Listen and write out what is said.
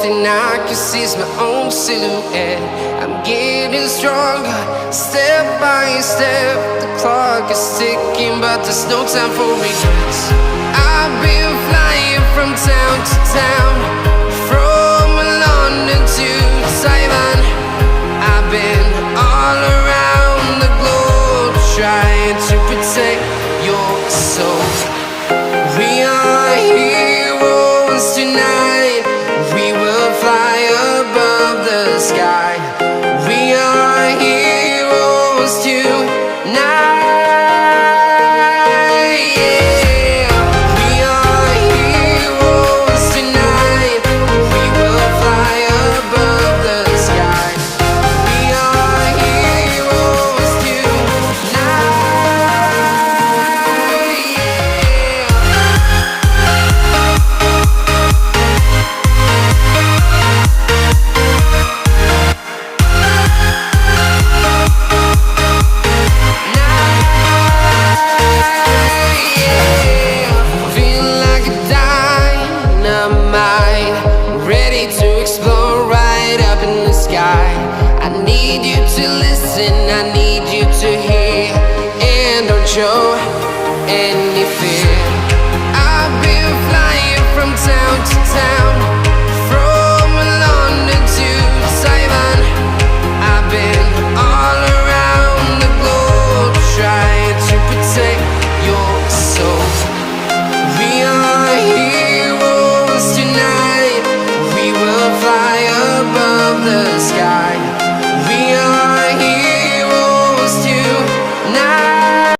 thing I can see is my own silhouette. I'm getting stronger, step by step. The clock is ticking, but there's no time for regrets. I've been flying from town to town, from London to Taiwan. I've been all around the globe, trying to protect your soul. We are heroes tonight. We will fly above the sky. We are heroes tonight. Yeah. We are heroes tonight. We will fly above the sky. We are heroes tonight. Feel like a dynamite, ready to explode right up in the sky. I need you to listen, I need you to hear, and don't show any fear. I've been flying from town to town, from London to Taiwan. I've been all around the globe, trying to protect your soul. We are heroes tonight. We will fly above the sky.